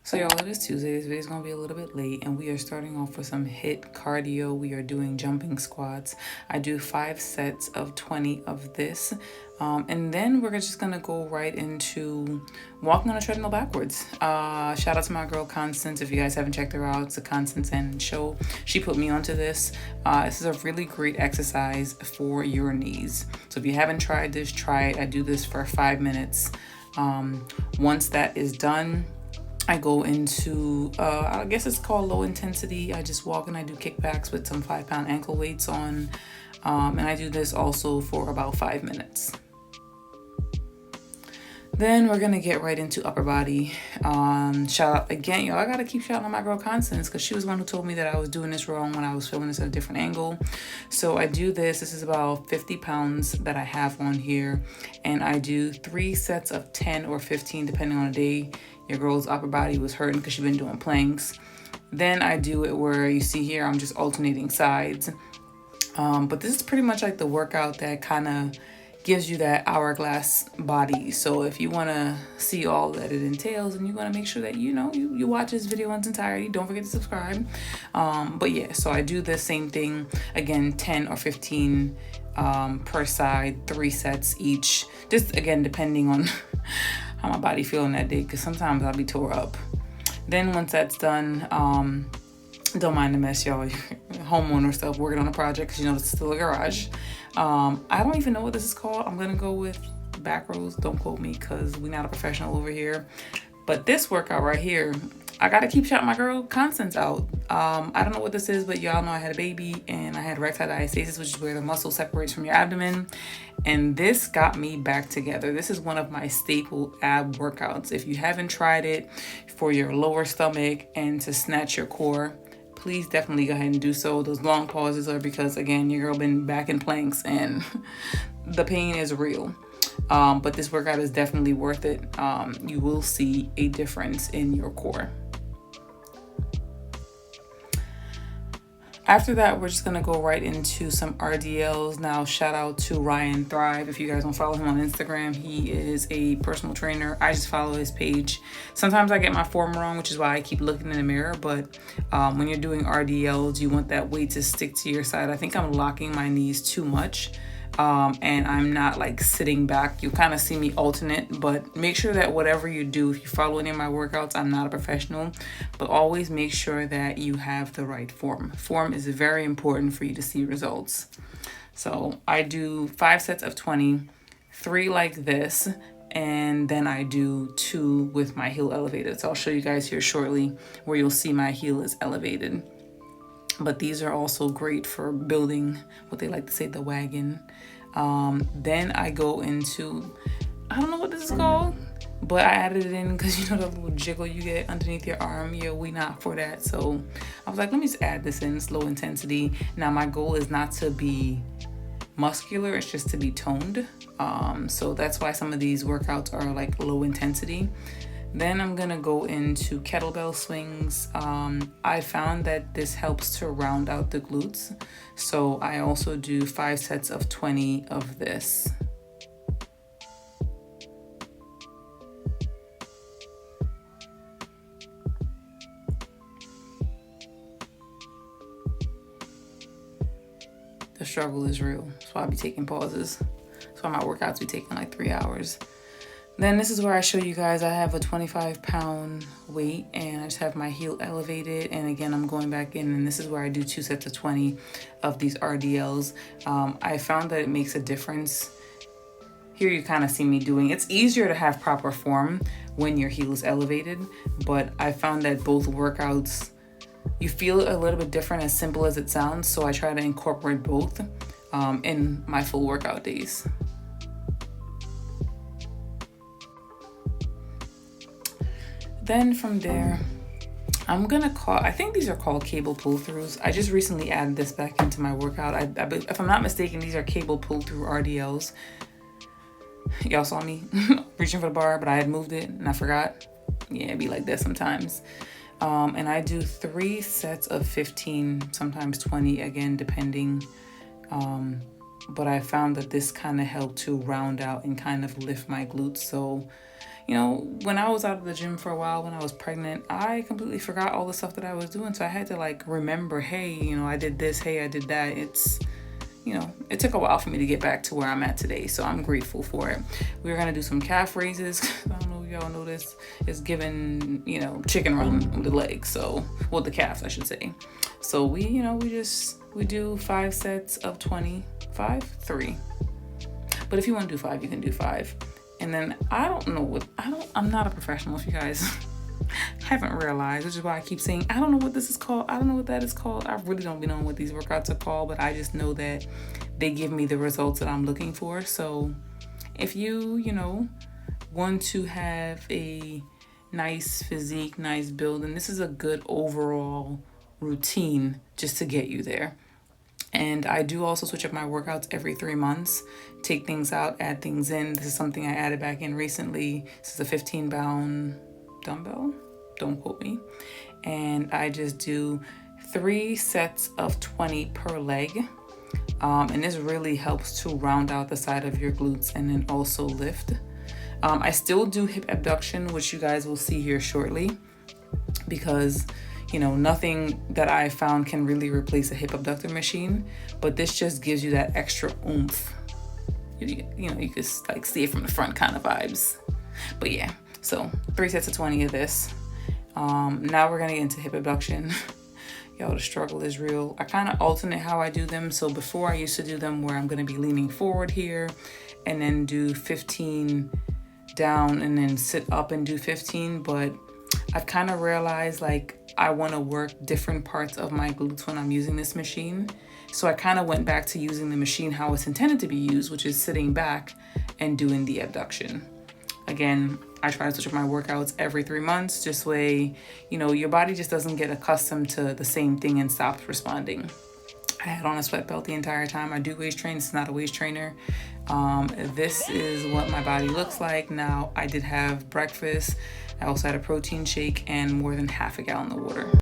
So y'all, it is Tuesday. This video is going to be a little bit late and we are starting off with some HIIT cardio. We are doing jumping squats. I do 5 sets of 20 of this. And then we're just going to go right into walking on a treadmill backwards. Shout out to my girl Constance. If you guys haven't checked her out, it's a Constance and show. She put me onto this. This is a really great exercise for your knees. So if you haven't tried this, try it. I do this for 5 minutes. Once that is done, I go into, I guess it's called low intensity. I just walk and I do kickbacks with some 5-pound ankle weights on. And I do this also for about 5 minutes. Then we're gonna get right into upper body. Shout out again, y'all. I gotta keep shouting out my girl Constance because she was one who told me that I was doing this wrong when I was filming this at a different angle. So I do this. This is about 50 pounds that I have on here, and I do 3 sets of 10 or 15 depending on the day. Your girl's upper body was hurting because she's been doing planks. Then I do it where you see here I'm just alternating sides. But this is pretty much like the workout that kind of gives you that hourglass body. So if you want to see all that it entails and you want to make sure that you watch this video in its entirety, don't forget to subscribe. But yeah, so I do the same thing again, 10 or 15 per side, 3 sets each, just again depending on how my body feeling that day, because sometimes I'll be tore up. Then once that's done, don't mind the mess, y'all. Homeowner stuff, working on a project, because it's still a garage. I don't even know what this is called. I'm gonna go with back rows. Don't quote me because we're not a professional over here. But this workout right here, I gotta keep shouting my girl Constance out. I don't know what this is, but y'all know I had a baby and I had erectile diastasis, which is where the muscle separates from your abdomen. And this got me back together. This is one of my staple ab workouts. If you haven't tried it for your lower stomach and to snatch your core, please definitely go ahead and do so. Those long pauses are because, again, your girl been back in planks and the pain is real. But this workout is definitely worth it. You will see a difference in your core. After that, we're just gonna go right into some RDLs. Now, shout out to Ryan Thrive. If you guys don't follow him on Instagram, he is a personal trainer. I just follow his page. Sometimes I get my form wrong, which is why I keep looking in the mirror. But when you're doing RDLs, you want that weight to stick to your side. I think I'm locking my knees too much. And I'm not like sitting back. You kind of see me alternate, but make sure that whatever you do, if you follow any of my workouts, I'm not a professional, but always make sure that you have the right form. Form is very important for you to see results. So I do 5 sets of 20, 3 like this, and then I do 2 with my heel elevated. So I'll show you guys here shortly where you'll see my heel is elevated. But these are also great for building what they like to say, the wagon. Then I go into, I don't know what this is called, but I added it in because the little jiggle you get underneath your arm. Yeah, we not for that. So I was like, let me just add this in. It's low intensity. Now my goal is not to be muscular, it's just to be toned. So that's why some of these workouts are like low intensity. Then I'm gonna go into kettlebell swings. I found that this helps to round out the glutes. So I also do 5 sets of 20 of this. The struggle is real. That's why I be taking pauses. That's why my workouts be taking like 3 hours. Then this is where I show you guys I have a 25-pound weight and I just have my heel elevated. And again, I'm going back in and this is where I do 2 sets of 20 of these RDLs. I found that it makes a difference. Here you kind of see me doing, it's easier to have proper form when your heel is elevated, but I found that both workouts, you feel a little bit different, as simple as it sounds. So I try to incorporate both in my full workout days. Then from there, I think these are called cable pull-throughs. I just recently added this back into my workout. If I'm not mistaken, these are cable pull-through RDLs. Y'all saw me reaching for the bar, but I had moved it and I forgot. Yeah, it'd be like that sometimes. And I do 3 sets of 15, sometimes 20, again, depending. But I found that this kind of helped to round out and kind of lift my glutes. So you know, when I was out of the gym for a while, when I was pregnant, I completely forgot all the stuff that I was doing. So I had to like remember, hey, you know, I did this, hey, I did that. It's, you know, it took a while for me to get back to where I'm at today. So I'm grateful for it. We're going to do some calf raises. I don't know if y'all know this. It's giving, you know, chicken run with the legs. So, well, the calves, I should say. So we, you know, we do 5 sets of 20, 3. But if you want to do 5, you can do 5. And then I'm not a professional, if you guys haven't realized, which is why I keep saying, I don't know what this is called. I don't know what that is called. I really don't be knowing what these workouts are called, but I just know that they give me the results that I'm looking for. So if you know, want to have a nice physique, nice build, and this is a good overall routine just to get you there. And I do also switch up my workouts every 3 months, take things out, add things in. This is something I added back in recently. This is a 15-pound dumbbell, don't quote me. And I just do 3 sets of 20 per leg. And this really helps to round out the side of your glutes and then also lift. I still do hip abduction, which you guys will see here shortly, because you know, nothing that I found can really replace a hip abductor machine, but this just gives you that extra oomph. You know, you can like see it from the front kind of vibes. But yeah, so 3 sets of 20 of this. Now we're gonna get into hip abduction. Yo, the struggle is real. I kind of alternate how I do them. So before I used to do them where I'm gonna be leaning forward here and then do 15 down and then sit up and do 15, but I've kind of realized like I want to work different parts of my glutes when I'm using this machine. So I kind of went back to using the machine how it's intended to be used, which is sitting back and doing the abduction. Again, I try to switch up my workouts every 3 months. This way, you know, your body just doesn't get accustomed to the same thing and stops responding. I had on a sweat belt the entire time. I do waist train. It's not a waist trainer. This is what my body looks like. Now, I did have breakfast. I also had a protein shake and more than half a gallon of water.